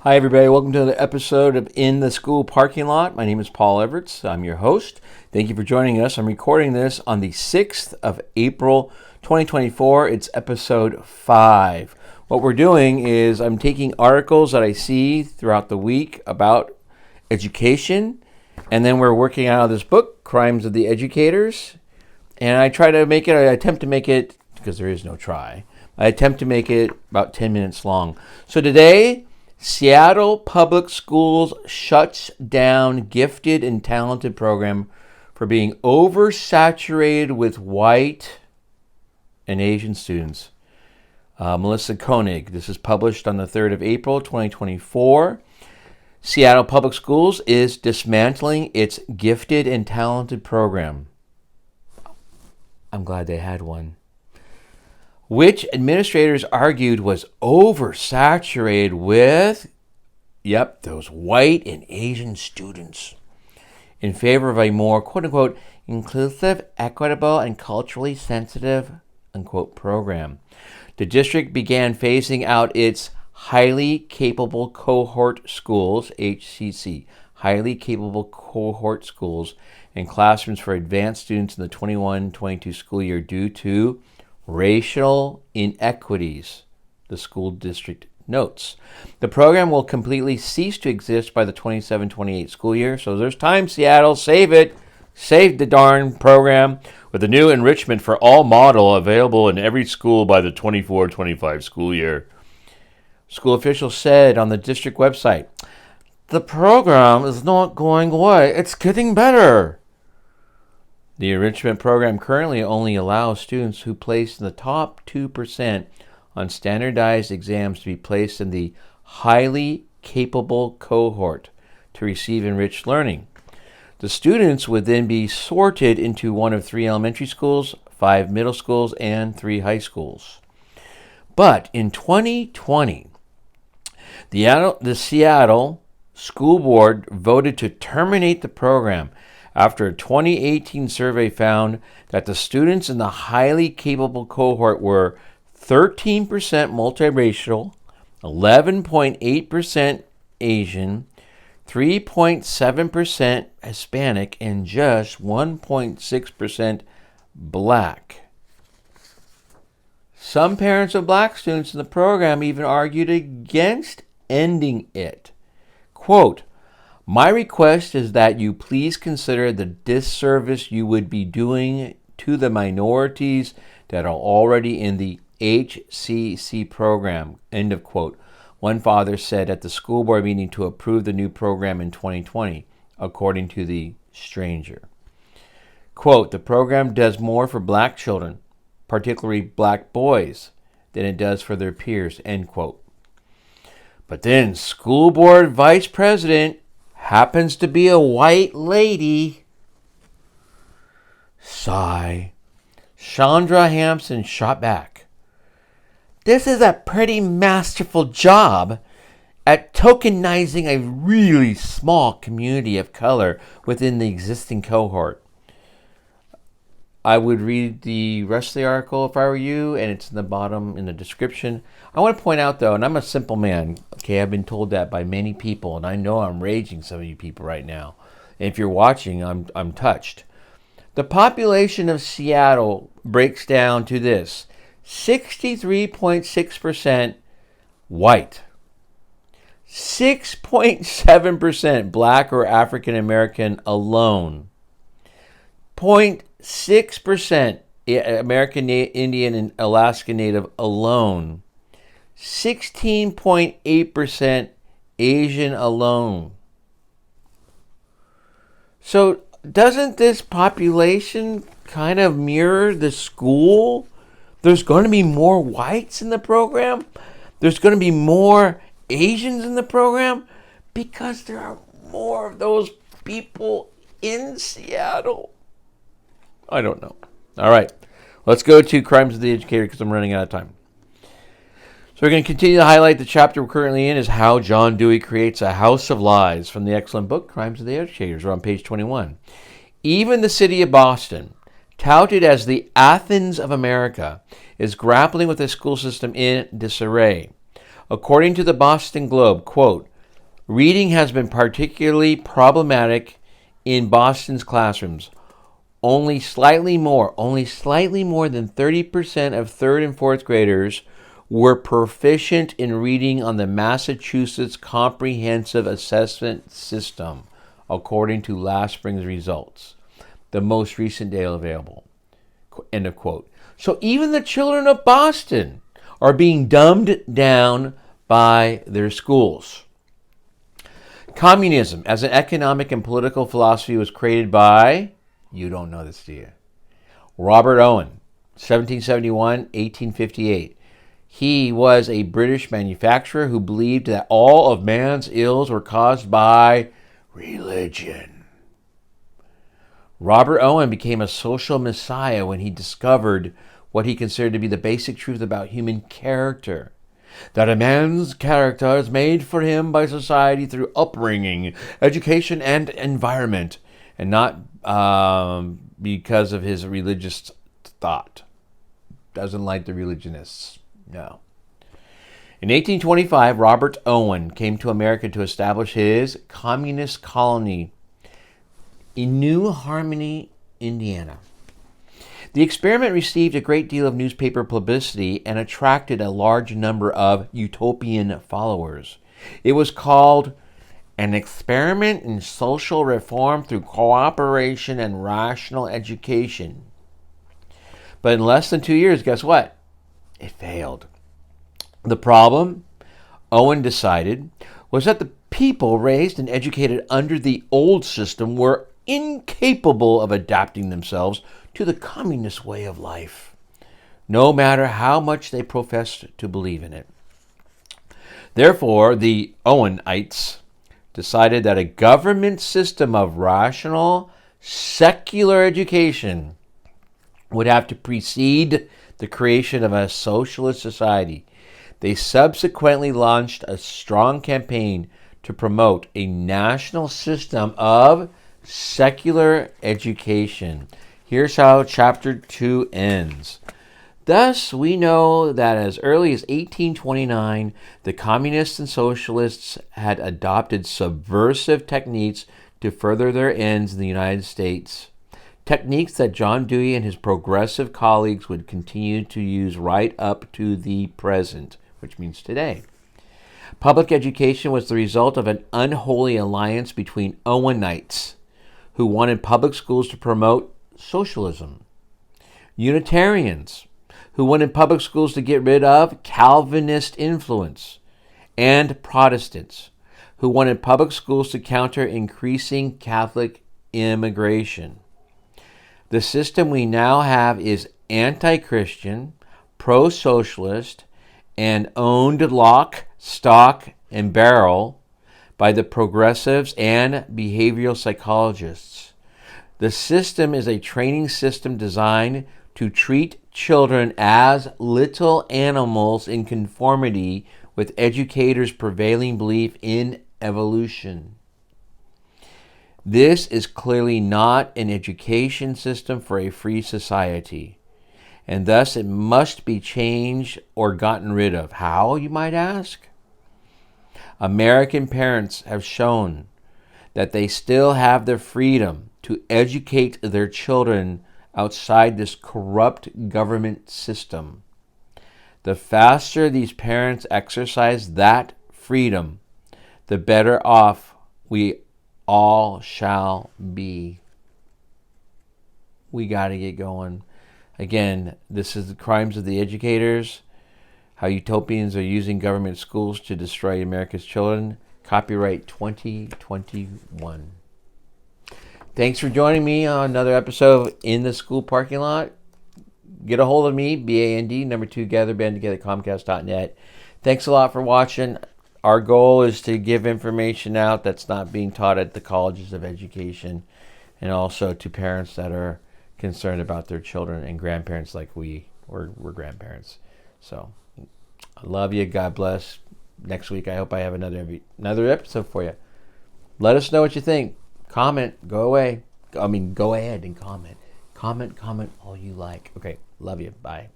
Hi, everybody. Welcome to another episode of In the School Parking Lot. My name is Paul Everts. I'm your host. Thank you for joining us. I'm recording this on the 6th of April, 2024. It's episode 5. What we're doing is I'm taking articles that I see throughout the week about education, and then we're working out of this book, Crimes of the Educators, and I attempt to make it, because there is no try, I attempt to make it about 10 minutes long. So today, Seattle Public Schools shuts down gifted and talented program for being oversaturated with white and Asian students. Melissa Koenig. This is published on the 3rd of April, 2024. Seattle Public Schools is dismantling its gifted and talented program. I'm glad they had one. Which administrators argued was oversaturated with, those white and Asian students, in favor of a more, quote-unquote, inclusive, equitable, and culturally sensitive, unquote, program. The district began phasing out its highly capable cohort schools, HCC, highly capable cohort schools, and classrooms for advanced students in the 21-22 school year due to racial inequities, the school district notes. The program will completely cease to exist by the 27-28 school year. So there's time, Seattle. Save it. Save the darn program with a new enrichment for all model available in every school by the 24-25 school year. School officials said on the district website, the program is not going away. It's getting better. The enrichment program currently only allows students who place in the top 2% on standardized exams to be placed in the highly capable cohort to receive enriched learning. The students would then be sorted into one of 3 elementary schools, 5 middle schools, and 3 high schools. But in 2020, the Seattle School Board voted to terminate the program after a 2018 survey found that the students in the highly capable cohort were 13% multiracial, 11.8% Asian, 3.7% Hispanic, and just 1.6% Black. Some parents of Black students in the program even argued against ending it. Quote, my request is that you please consider the disservice you would be doing to the minorities that are already in the HCC program, end of quote. One father said at the school board meeting to approve the new program in 2020, according to the Stranger. Quote, the program does more for Black children, particularly Black boys, than it does for their peers, end quote. But then school board vice president happens to be a white lady. Sigh. Chandra Hampson shot back. This is a pretty masterful job at tokenizing a really small community of color within the existing cohort. I would read the rest of the article if I were you, and it's in the bottom in the description. I want to point out, though, and I'm a simple man, okay? I've been told that by many people, and I know I'm raging some of you people right now. And if you're watching, I'm touched. The population of Seattle breaks down to this: 63.6% white, 6.7% Black or African American alone, 0.6% American Indian and Alaska Native alone, 16.8% Asian alone. So doesn't this population kind of mirror the school? There's going to be more whites in the program. There's going to be more Asians in the program because there are more of those people in Seattle. I don't know. All right. Let's go to Crimes of the Educator because I'm running out of time. So we're going to continue to highlight the chapter we're currently in is How John Dewey Creates a House of Lies from the excellent book, Crimes of the Educators. We're on page 21. Even the city of Boston, touted as the Athens of America, is grappling with a school system in disarray. According to the Boston Globe, quote, Reading has been particularly problematic in Boston's classrooms. Only slightly more than 30% of third and fourth graders were proficient in reading on the Massachusetts Comprehensive Assessment System, according to last spring's results, the most recent data available. End of quote. So even the children of Boston are being dumbed down by their schools. Communism as an economic and political philosophy was created by, you don't know this, do you? Robert Owen, 1771, 1858. He was a British manufacturer who believed that all of man's ills were caused by religion. Robert Owen became a social messiah when he discovered what he considered to be the basic truth about human character. That a man's character is made for him by society through upbringing, education, and environment, and not because of his religious thought. Doesn't like the religionists. No. In 1825, Robert Owen came to America to establish his communist colony in New Harmony, Indiana. The experiment received a great deal of newspaper publicity and attracted a large number of utopian followers. It was called an experiment in social reform through cooperation and rational education. But in less than 2 years, guess what? It failed. The problem, Owen decided, was that the people raised and educated under the old system were incapable of adapting themselves to the communist way of life, no matter how much they professed to believe in it. Therefore, the Owenites decided that a government system of rational, secular education would have to precede the creation of a socialist society. They subsequently launched a strong campaign to promote a national system of secular education. Here's how chapter 2 ends. Thus, we know that as early as 1829, the communists and socialists had adopted subversive techniques to further their ends in the United States. Techniques that John Dewey and his progressive colleagues would continue to use right up to the present, which means today. Public education was the result of an unholy alliance between Owenites, who wanted public schools to promote socialism, Unitarians, who wanted public schools to get rid of Calvinist influence, and Protestants, who wanted public schools to counter increasing Catholic immigration. The system we now have is anti-Christian, pro-socialist, and owned lock, stock, and barrel by the progressives and behavioral psychologists. The system is a training system designed to treat children as little animals in conformity with educators' prevailing belief in evolution. This is clearly not an education system for a free society, and thus it must be changed or gotten rid of. How, you might ask? American parents have shown that they still have the freedom to educate their children outside this corrupt government system. The faster these parents exercise that freedom, the better off we all shall be. We got to get going. Again, this is the crimes of the educators, how utopians are using government schools to destroy America's children. Copyright 2021. Thanks for joining me on another episode of In the School Parking Lot. Get a hold of me, BAND, number 2, gatherbandtogether, Comcast.net. Thanks a lot for watching. Our goal is to give information out that's not being taught at the colleges of education, and also to parents that are concerned about their children and grandparents like we're grandparents. So, I love you. God bless. Next week, I hope I have another episode for you. Let us know what you think. Comment. Go ahead and comment. Comment all you like. Okay. Love you. Bye.